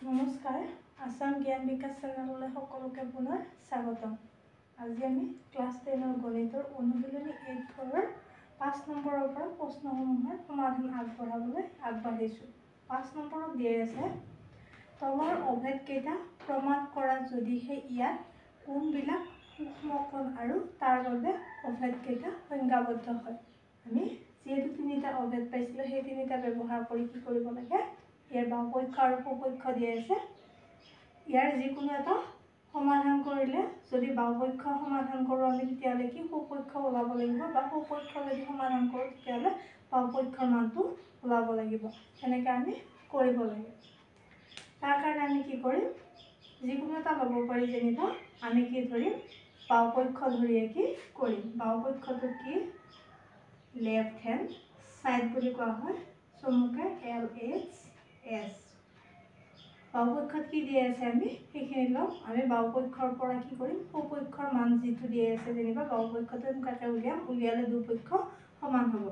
নমস্কাৰ আসাম জ্ঞান বিকাশ চেনেললৈ সকলোকে পুনৰ স্বাগতম। আজি আমি ক্লাছ 10 গণিতৰ অনুশীলনী 8 5 নম্বৰৰ পৰা প্ৰশ্নসমূহৰ সমাধান আগবঢ়াবলৈ আগবাঢ়িছোঁ। 5 নম্বৰত দিয়া আছে তলৰ অভেদকেইটা প্ৰমাণ কৰা যদিহে ইয়াত কোনবিলাক সূক্ষ্ম কোণ আৰু তাৰ বাবে অভেদকেইটা সংজ্ঞাবদ্ধ হয়। আমি যিহেতু তিনিটা অভেদ পাইছিলোঁ সেই তিনিটা ব্যৱহাৰ কৰি কি কৰিব লাগে, ইয়াৰ বাওপক্ষ আৰু সপক্ষ দিয়া আছে। ইয়াৰ যিকোনো এটা সমাধান কৰিলে যদি বাওপক্ষ সমাধান কৰোঁ আমি তেতিয়াহ'লে কি সপক্ষ ওলাব লাগিব, বা সপক্ষ যদি সমাধান কৰোঁ তেতিয়াহ'লে বাওপক্ষৰ মানটো ওলাব লাগিব। সেনেকৈ আমি কৰিব লাগে। তাৰ কাৰণে আমি কি কৰিম, যিকোনো এটা ল'ব পাৰি। যেনিবা আমি কি ধৰিম, বাওপক্ষ ধৰিয়ে কি কৰিম। বাওপক্ষটো কি লেফ্ট হেণ্ড ছাইড বুলি কোৱা হয়, চমুকে LHS। বাওপক্ষত কি দিয়া আছে আমি সেইখিনি ল'ম। আমি বাওপক্ষৰ পৰা কি কৰিম, সপক্ষৰ মান যিটো দিয়া আছে যেনিবা বাওপক্ষটো এনেকুৱাকৈ উলিয়ালে দুপক্ষ সমান হ'ব।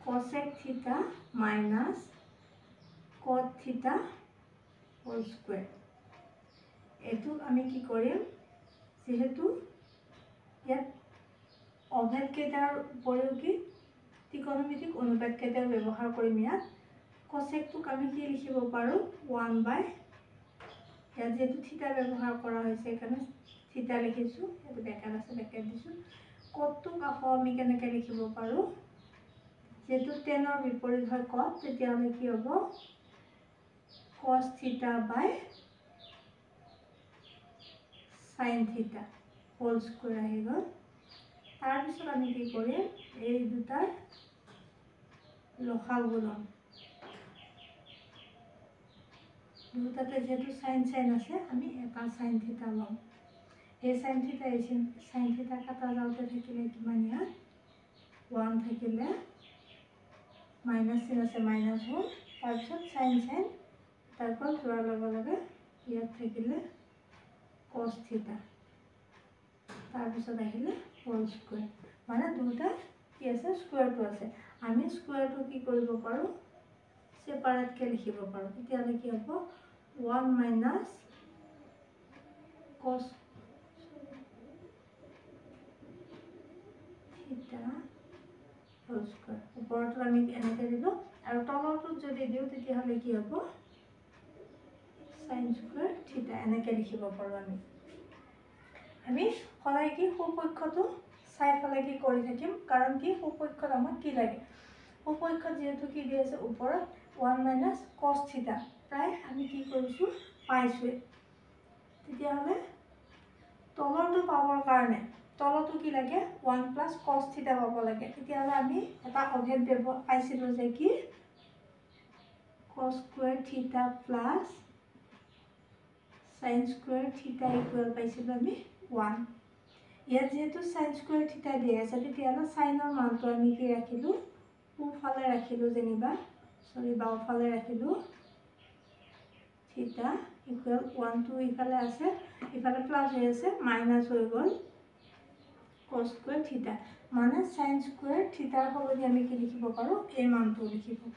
cosec থিটা মাইনাছ cot থিটা হোল স্কুৱেৰ। এইটো আমি কি কৰিম, যিহেতু ইয়াত অভেদকেইটাৰ উপৰিও কি ত্ৰিকোণমিতিক অনুপাতকেইটাও ব্যৱহাৰ কৰিম। ইয়াত কচেকটোক আমি কি লিখিব পাৰোঁ 1/, ইয়াত যিহেতু থিটা ব্যৱহাৰ কৰা হৈছে সেইকাৰণে থিটা লিখিছোঁ, এইটো বেকাত আছে বেকাত দিছোঁ। কটটোক আকৌ আমি কেনেকৈ লিখিব পাৰোঁ, যিহেতু টেনৰ বিপৰীত হয় কট, তেতিয়াহ'লে কি হ'ব cos থিটা বাই sin থিটা হোল স্কুৱেৰ আহি গ'ল। তাৰপিছত আমি কি কৰিম, এই দুটাৰ লসাগু ল'ম। দুটাতে যিহেতু সাইন সাইন আছে আমি এটা সাইন থিটা ল'ম। এই সাইন থিটা এই সাইন থিটা কাটা যাওঁতে থাকিলে কিমান, ইয়াত 1 থাকিলে মাইনাছ চিন আছে মাইনাছ হ'ল। তাৰপিছত সাইন সাইন তাৰপৰা যোৱাৰ লগে লগে ইয়াত থাকিলে cos থিটা, তাৰপিছত আহিলে হোল স্কুৱেৰ। মানে দুটা কি আছে স্কুৱেৰটো আছে। আমি স্কুৱেৰটো কি কৰিব পাৰোঁ, ছেপাৰেটকৈ লিখিব পাৰোঁ। তেতিয়াহ'লে কি হ'ব 1 মাইনাছ cos থিটা হোল স্কুৱেৰ। ওপৰতো আমি এনেকৈ দিলোঁ আৰু তলৰটোত যদি দিওঁ তেতিয়াহ'লে কি হ'ব সাইন স্কুৱেৰ থিটা, এনেকৈ লিখিব পাৰোঁ। আমি সদায় কি সুপক্ষটো চাই পেলাই কি কৰি থাকিম, কাৰণ কি সুপক্ষত আমাক কি লাগে, সুপক্ষত যিহেতু কি দি আছে ওপৰত 1 মাইনাছ cos থিটা, প্ৰায় আমি কি কৰিছোঁ পাইছোঁৱে। তেতিয়াহ'লে তলৰটো পাবৰ কাৰণে তলতো কি লাগে 1 প্লাছ cos থিটা পাব লাগে। তেতিয়াহ'লে আমি এটা অভেদ পাইছিলোঁ যে কি cos স্কুৱেৰ থিটা প্লাছ সাইন স্কুৱেৰ থিটা ইকুৱেল পাইছিলোঁ আমি 1। ইয়াত যিহেতু সাইন স্কুৱেৰ থিটা দিয়া আছে তেতিয়াহ'লে সাইনৰ মানটো আমি কি ৰাখিলোঁ, সোঁফালে ৰাখিলোঁ, যেনিবা বাওঁফালে ৰাখিলোঁ। থিটা ইকুৱেল 1টো ইফালে আছে, ইফালে প্লাছ হৈ আছে মাইনাছ হৈ গ'ল cos স্কুৱেৰ থিটা। মানে সাইন স্কুৱেৰ থিটাৰ সলনি আমি কি লিখিব পাৰোঁ, এই মানটো লিখিব পাৰোঁ।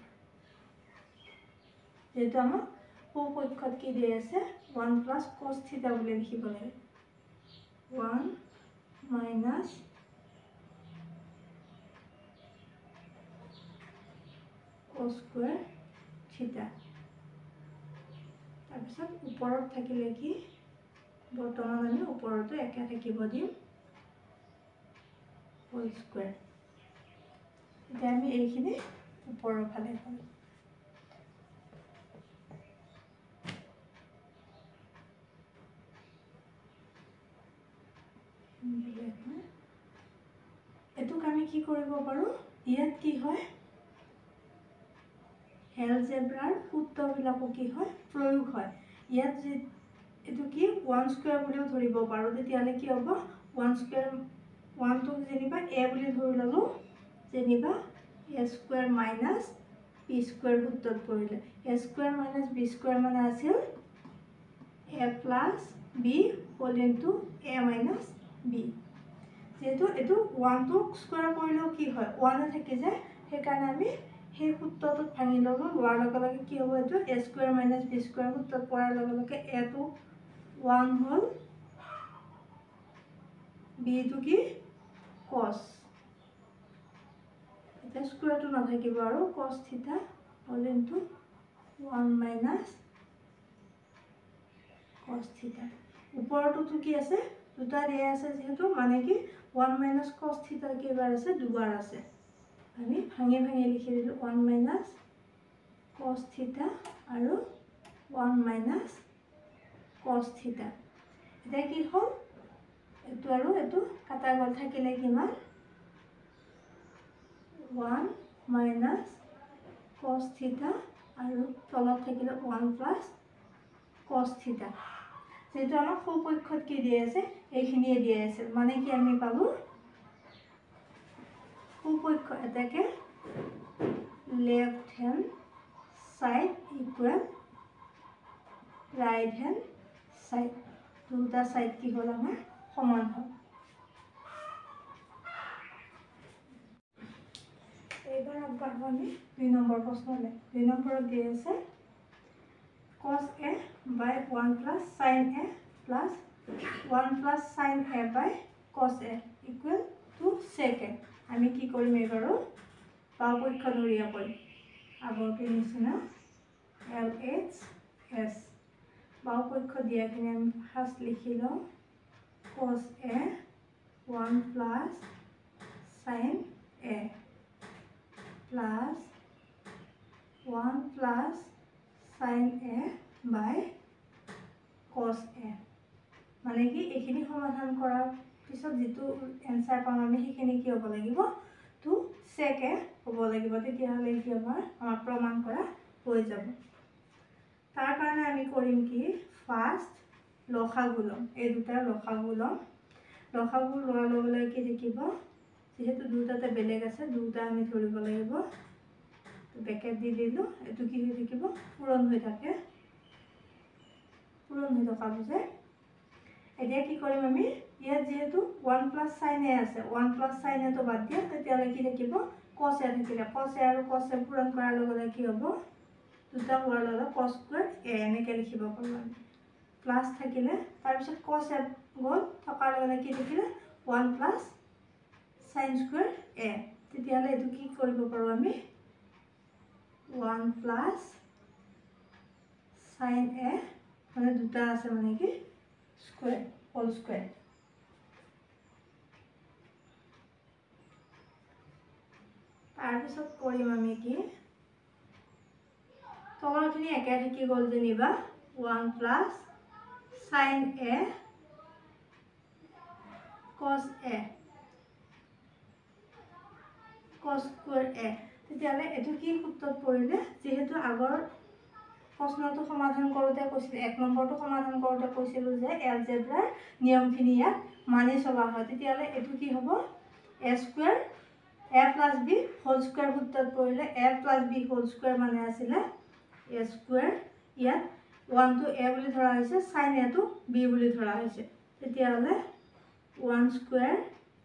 যিহেতু আমাক সুপক্ষত কি দিয়া আছে 1 প্লাছ cos থিটা বুলি লিখিব লাগে। 1 মাইনাছ cos স্কুৱেৰ থিটা। তাৰপিছত ওপৰত থাকিলে কি, বৰ্তমান আমি ওপৰতো একে থাকিব দিম হোল স্কুৱেৰ। এতিয়া আমি এইখিনি ওপৰৰ ফালে কৰিম। এইটোক আমি কি কৰিব পাৰোঁ, ইয়াত কি হয় এলজেব্ৰাৰ সূত্ৰবিলাকো কি হয় প্ৰয়োগ হয়। ইয়াত যি এইটো কি 1 স্কুৱেৰ বুলিও ধৰিব পাৰোঁ। তেতিয়াহ'লে কি হ'ব 1 স্কুৱেৰ 1টোক যেনিবা a বুলি ধৰি ল'লোঁ, যেনিবা a square minus b square সূত্ৰত পৰিলে। a square minus b square মানে আছিল a plus b whole into a minus b। যিহেতু এইটো 1টো স্কুৱেৰ কৰিলেও কি হয় 1 থাকি যায়, সেইকাৰণে আমি সেই সূত্ৰটোত ভাঙি ল'ব লোৱাৰ লগে লগে কি হ'ব এইটো a square minus b square সূত্ৰত পৰাৰ লগে লগে a টো 1 হ'ল b টো কি cos এতিয়া স্কুৱেৰটো নাথাকিব আৰু cos থিটা হ'ল ইনটু 1 মাইনাছ cos থিটা ওপৰটোতো কি আছে দুটা দিয়া আছে যেহেতু মানে কি 1 মাইনাছ cos থিটা কেইবাৰ আছে দুবাৰ আছে আমি ভাঙি ভাঙি লিখি দিলোঁ 1 মাইনাছ cos থিটা আৰু 1 মাইনাছ cos থিটা এতিয়া কি হ'ল এইটো আৰু এইটো কাটা গ'ল থাকিলে কিমান 1 মাইনাছ cos থিটা আৰু তলত থাকিলে 1 প্লাছ cos থিটা যেহেতু আমাক সপক্ষত কি দিয়া আছে এইখিনিয়ে দিয়া আছে মানে কি আমি পালোঁ সপক্ষ এটাকে left hand side equal right hand side দুটা সাইড কি হল আমার সমান হল এইবাৰ আগবাঢ়ো আমি 2 নম্বৰ প্ৰশ্নলে 2 নম্বৰত দিয়া আছে cos a by 1 plus sin a plus 1 plus sin a by cos a equal to sec a আমি কি কৰিম এবাৰো বাওপক্ষ ধৰিয়া কৰিম আগৰটো নিচিনা LHS বাওপক্ষ দিয়াখিনি আমি ফাৰ্ষ্ট লিখি লওঁ cos a 1 plus sin a plus 1 plus sin a by cos a মানে কি এইখিনি সমাধান কৰাৰ পিছত যেটো এনসাৰ পাম আমি সেইখিনি কি হ'ব লাগিব টু sec a হ'ব লাগিব তেতিয়াহলে কি আমাৰ প্ৰমাণ কৰা হৈ যাব তাৰ কাৰণে আমি কৰিম কি ফাৰ্ষ্ট লসাগু লম এই দুটাৰ লসাগু লম লসাগু লোৱাৰ লগে লগে কি থাকিব যেহেতু দুটাতে বেলেগ আছে দুটা আমি ধৰিব লাগিব ব্ৰেকেট দি দিলো এটো কি হৈ থাকিব পূৰণ হৈ থাকে পূৰণ হৈ থকা বুজায় এতিয়া কি কৰিম আমি ইয়াত যেহেতু 1 plus sin a আছে 1 plus sin a তো বাদ দিয়া তেতিয়ালে কি থাকিব cos a থাকিলে cos a আৰু cos a পূৰণ কৰাৰ লগে লগে কি হ'ব দুটা হোৱাৰ লগে cos স্কয়াৰ a এনেকে লিখিব পাৰো আমি প্লাস থাকিলে তাৰ পিছত cos a গল থকাৰ লগে কি থাকিলে 1 plus sin স্কয়াৰ a তেতিয়ালে এটো কি কৰিব পাৰো আমি 1 plus sin a মানে দুটা আছে মানে কি স্কয়াৰ হোল স্কয়াৰ তাৰ পিছত কৰিম আমি কি তলৰখিনি একে থাকি গল যেনিবা 1 plus sin a cos a cos square a তেতিয়ালে এটো কি সূত্ৰত পৰিলে যেহেতু আগৰ প্ৰশ্নটো সমাধান কৰোতে কৈছিল এক নম্বৰটো সমাধান কৰোতে কৈছিল যে এলজেব্ৰাৰ নিয়মখিনি ইয়াত মানি চলা হয় তেতিয়ালে এটো কি হ'ব a square a plus b whole square সূত্ৰত পৰিলে a plus b whole square মানে আছিল a square ইয়াত 1 to a বুলি ধৰা হৈছে sin a to b বুলি ধৰা হৈছে তেতিয়ালে 1 square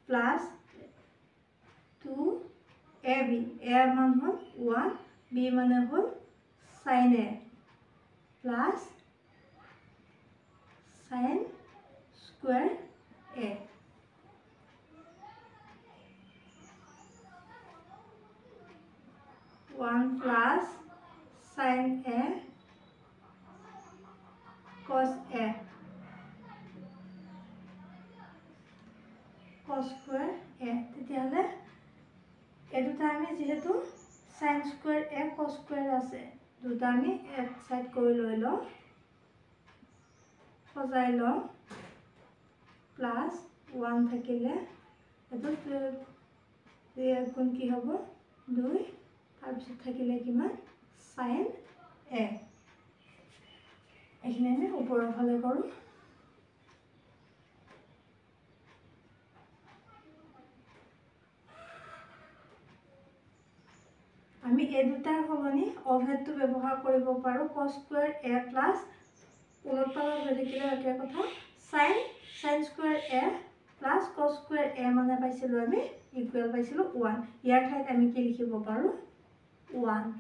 plus 2 ab a মান হল 1 b মানে হল sin a plus sin square a one plus sin a cos a cos square a তেতিয়ালে এদুটা আমি যেহেতু sin square a cos square আছে দুটা আমি এক সাইড কৰি লৈ লওঁ সজাই লওঁ প্লাস 1 থাকিলে এটো গুণ কি হ'ব 2 তাৰ পিছত থাকিলে কিমান sin a এখানে আমি ওপৰৰ ফালে কৰো আমি এই দুটাৰ সলনি অভেদটো ব্যৱহাৰ কৰিব পাৰো cos square a plus উলটপালট হৈ থাকিলে একে কথা sin square a plus cos square a মানে পাইছিলো আমি ইকুৱেল পাইছিলো 1 ইয়াৰ ঠাইত আমি কি লিখিব পাৰো 1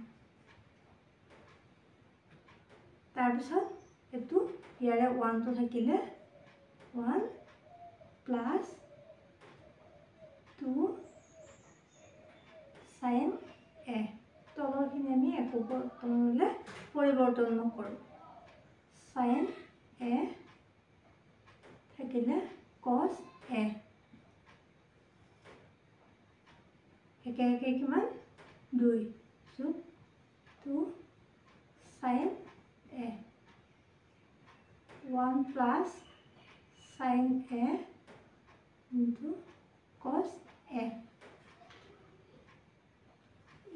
তাৰপিছত এটো ইয়াৰে 1 টো থাকিলে 1 প্লাস 2 sin a তলৰখিনি আমি একোপৰতনলৈ পৰিৱৰ্তন নকৰো sin a থাকিলে cos a একে একে কিমান 2 so 2 sin a 1 plus sin a into cos a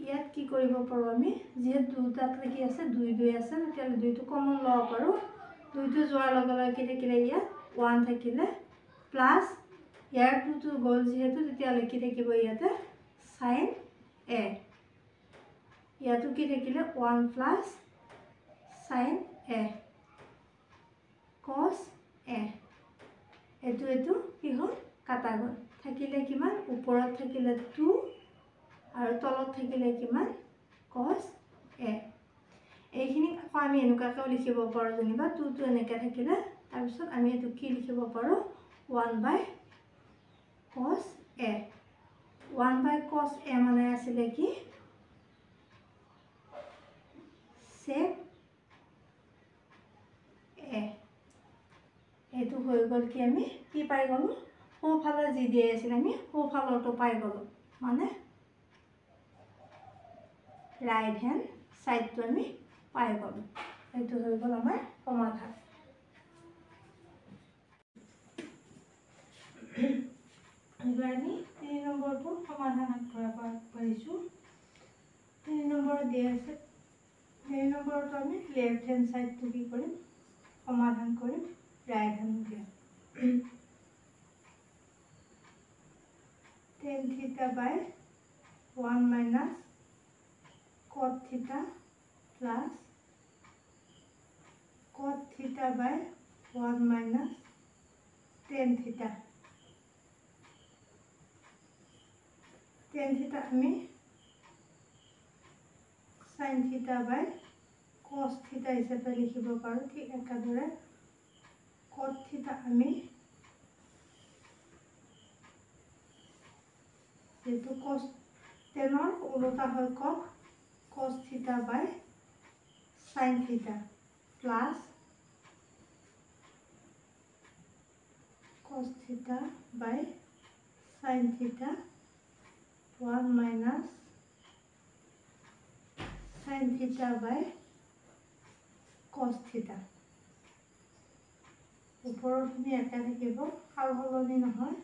ইয়াত কি কৰিব পাৰো আমি যে দুটাত লাগি আছে 2 2 আছে তেতিয়ালে 2 টো কমন লব পাৰো 2 টো যোৱাৰ লগে লগে কি থাকিলে ইয়াত 1 থাকিলে প্লাস ইয়াৰ 2 টো গল যেহেতু তেতিয়ালে কি থাকিব ইয়াতে sin a ইয়াতো কি থাকিলে 1 plus sin a cos a এটো কি হল কাটা গল থাকিলে কিমান ওপৰত থাকিলে 2 আৰু তলত থাকিলে কিমান cos a এইখিনি আমি এনেকাকৈ লিখিব পাৰো যেনিবা 2 টো এনেকা থাকিলে তাৰ পিছত আমি এটো কি লিখিব পাৰো 1 by cos a 1 by cos a মানে আছিল কি sec a এটো হৈ গল কি আমি কি পাই গলো সোফালে যি দিয়ে আছিল আমি সোফালৰটো পাই গলো মানে right hand side to আমি পাই গলো এটো হৈ গল আমাৰ সমাধান এবাৰ আমি 3 নম্বৰটো সমাধান কৰা পাৰিছো 3 নম্বৰ দিয়া আছে 3 নম্বৰটো আমি left hand side to কি কৰিম সমাধান কৰিম right hand দিয়া tan theta by 1 minus cot theta plus cot theta by 1 minus tan theta আমি sin theta by cos theta হিসাবে লিখিব পাৰো ঠিক একাদৰে cot theta আমি যেটো cos tan উল্টা হয় cos theta by sin theta plus cos theta by sin theta 1 minus sin theta by cos theta ওপৰখিনি একা থাকিব সাল হলনি নহয়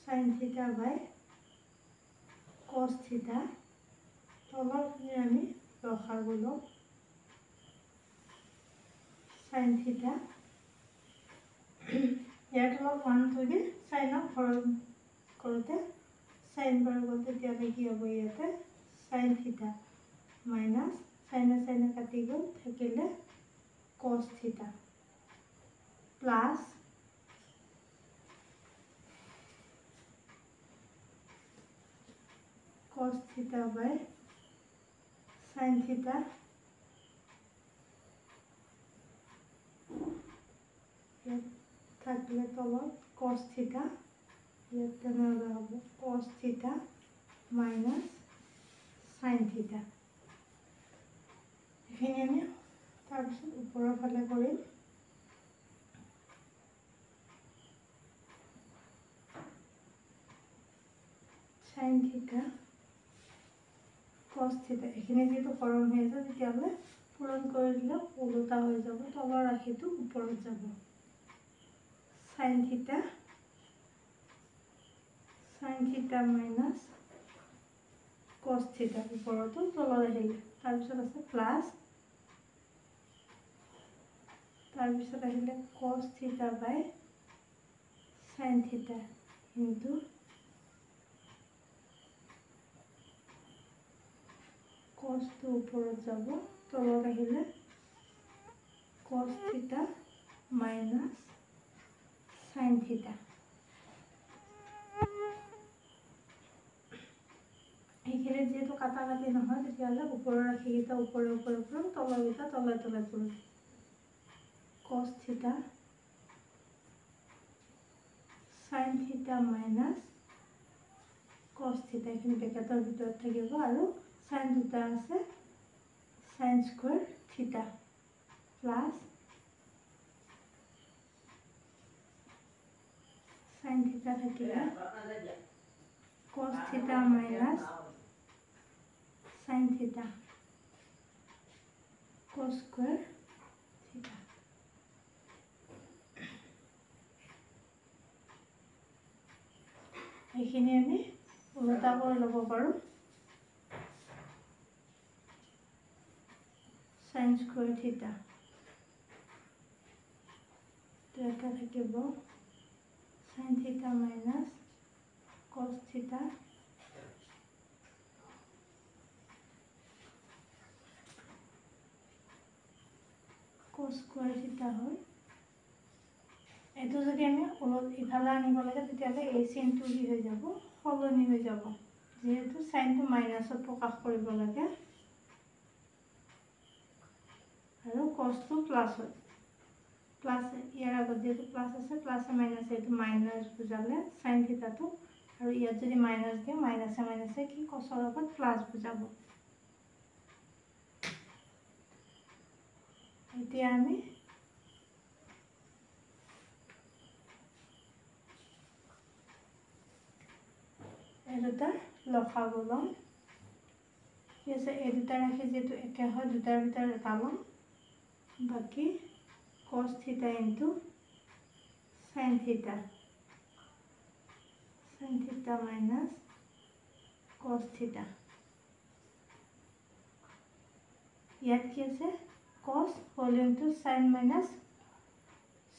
sin theta by cos theta তলৰখিনি আমি ৰখাব লম sin theta ইয়াৰ তলত 1 থৈ sin হৰণ কৰোতে sin বাৰ গল তেতিয়ালে কি হ'ব ইয়াতে sin theta minus sin কাটি গল থাকিলে cos theta plus cos theta by sin theta থাকলে তলত cos theta ইয়াতে নালা হ'ব cos theta minus sin theta এখানে আমি তাৰপিছত ওপৰৰ ফালে কৰিম sin theta cos theta এখানে যেটো হৰণ হৈ আছে তেতিয়ালে পূৰণ কৰি দিলে উল্টা হৈ যাব তলৰ ৰাশিটো ওপৰত যাব sin theta minus cos theta ওপৰটো তলৰ আহিলে তাৰপিছত আছে প্লাস তাৰপিছত আহিলে cos theta by sin theta into cos to ওপৰত যাব তলত আহিলে cos theta minus sin theta এইখিনি যেহেতু কাটাকাটি নহয় তেতিয়াহ'লে ওপৰৰ ৰাশিকেইটা ওপৰে ওপৰে ওপৰে তলৰকেইটা তলে তলে পৰিব cos থিটা sin থিটা মাইনাছ cos থিটা এইখিনি ব্ৰেকেটৰ ভিতৰত থাকিব আৰু sin দুটা আছে sin স্কয়াৰ থিটা প্লাস sin থিটা থাকিলে cos থিটা মাইনাস sin থিটা cos স্কয়াৰ থিটা এইখিনি আমি উল্টা কৰি ল'ব পাৰোঁ sin স্কয়াৰ থিটা তো এটা থাকিব sin থিটা মাইনাস cos থিটা cos স্কয়াৰ থিটা হয় এটো যদি আমি অলপ ইফালে আনিব লাগে তেতিয়ালে এই চিনটো কি হৈ যাব সলনি হৈ যাব যেহেতু সাইনটো মাইনাসত প্ৰকাশ কৰিব লাগে আৰু cosটো প্লাস হয় প্লাস ইয়াৰ আগত যেটো প্লাস আছে প্লাস মাইনাস এটো মাইনাস বুজালে sin থিটাটো আৰু ইয়াত যদি মাইনাস দিয়ে মাইনাসে মাইনাসে কি cosৰ আগত প্লাস বুজাব এতিয়া আমি দুটা লসাগু লম কি আছে এই দুটা ৰাখি যেটো একে হয় দুটাৰ ভিতৰত এটা লম বাকি cos theta into sin theta minus cos theta ইয়াত কি আছে cos whole into sin minus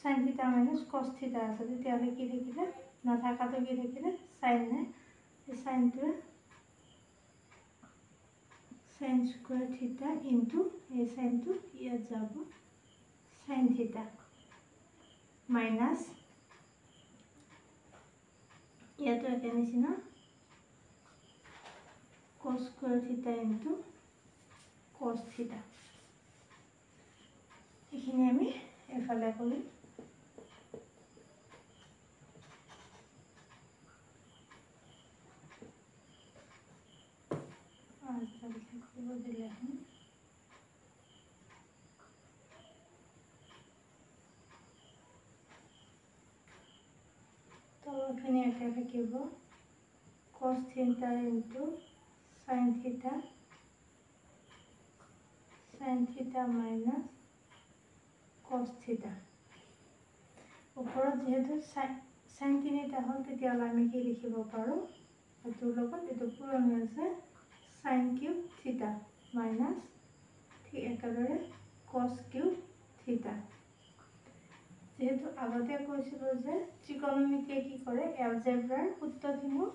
sin theta minus cos theta আছে তেতিয়াহ'লে কি থাকিলে নাথাকাটো কি থাকিলে sin নে sin to sin square theta into a sin to ইয়াত যাব sin theta minus ইয়াত একে নিচিনা cos square theta into cos theta এইখিনি আমি এফালে কৰিম তলৰখিনি একে থাকিব cos theta into sin theta minus cos theta ওপৰত যেহেতু sin তিনিটা হ'ল তেতিয়াহ'লে আমি কি লিখিব পাৰোঁ এটোৰ লগত এটো পূৰণ হৈছে sin cube theta minus ঠিক একেদৰে cos cube theta যেহেতু আগতে কৈছিলোঁ যে ত্ৰিকোণমিতিয়ে কি কৰে এলজেব্ৰাৰ সূত্ৰখিনি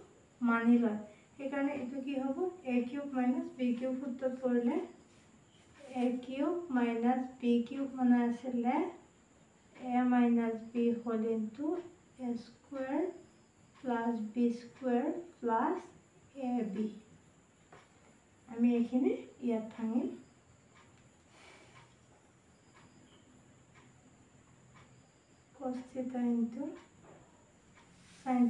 মানি লয় সেইকাৰণে এটো কি হ'ব a cube minus b cube সূত্ৰত কৰিলে a cube minus b cube মানে আছিলে a minus b whole into a square plus b square plus ab আমি এইখিনি ইয়াত ভাঙিম cos theta into sin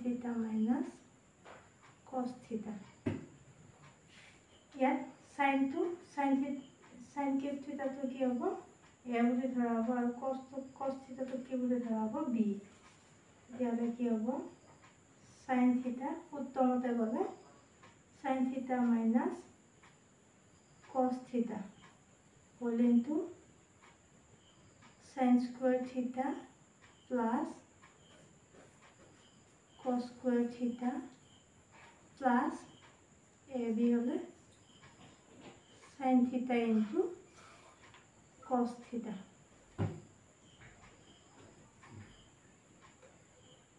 theta minus cos theta ইয়াত sin cube theta তো কি হ'ব a বুলি ধৰা হ'ব আৰু cos theta তো কি বুলি ধৰা হ'ব b ইয়ালে কি হ'ব sin theta উত্তমতে গলে sin theta minus cos theta whole into sin square theta plus cos square theta plus ab হলে sin theta into cos theta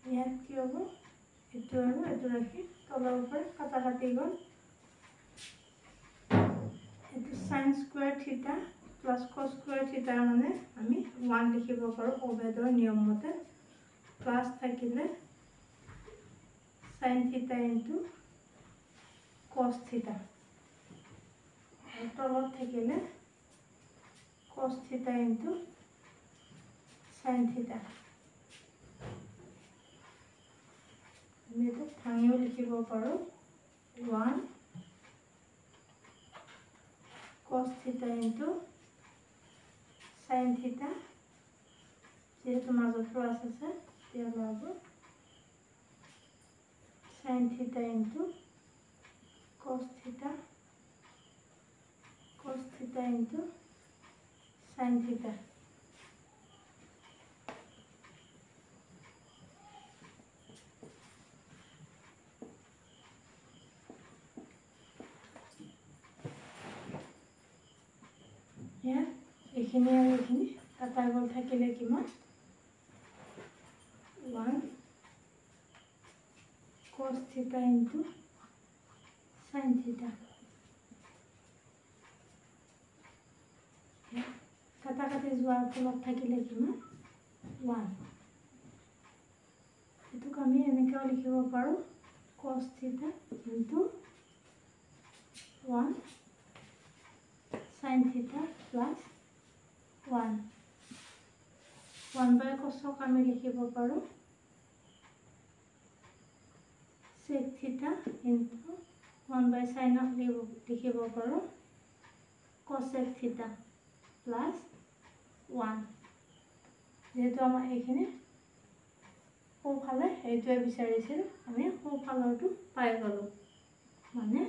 ইয়াত কি হ'ব এটো আৰু এটো ৰাখি তলৰ ওপৰ কাটাকাটি গল এটো sin square theta plus cos square theta মানে আমি 1 লিখিব পাৰো অভেদৰ নিয়ম মতে প্লাস থাকিলে sin theta into cos theta তলত থাকিলে cos theta into sin theta আমি এটা ভাঙিও লিখিব পাৰো 1 cos theta into sin theta যেহেতু মাজত প্লাস আছে তেতিয়াহ'লে হ'ব sin theta into cos theta into sin theta Yeah, এইখিনি আৰু এইখিনি কাটা গ'ল থাকিলে কিমান 1 cos theta into sin theta কাটা কাটি যোৱাৰ ফলত থাকিলে কিমান 1 এটোক আমি এনেকৈ লিখিব পাৰো cos theta into 1 sin theta plus 1 by cos আমি লিখিব পাৰো sec theta into 1 by sin লিখিব পাৰো cosec theta plus 1 যেহেতু আমাৰ এইখিনি সোঁফালে এইটোৱে বিচাৰিছিল আমি সোঁফালৰটো পাই গলো মানে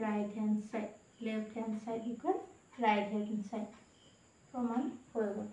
right hand side left hand side equal right hand side প্রমাণ হয়ে গেল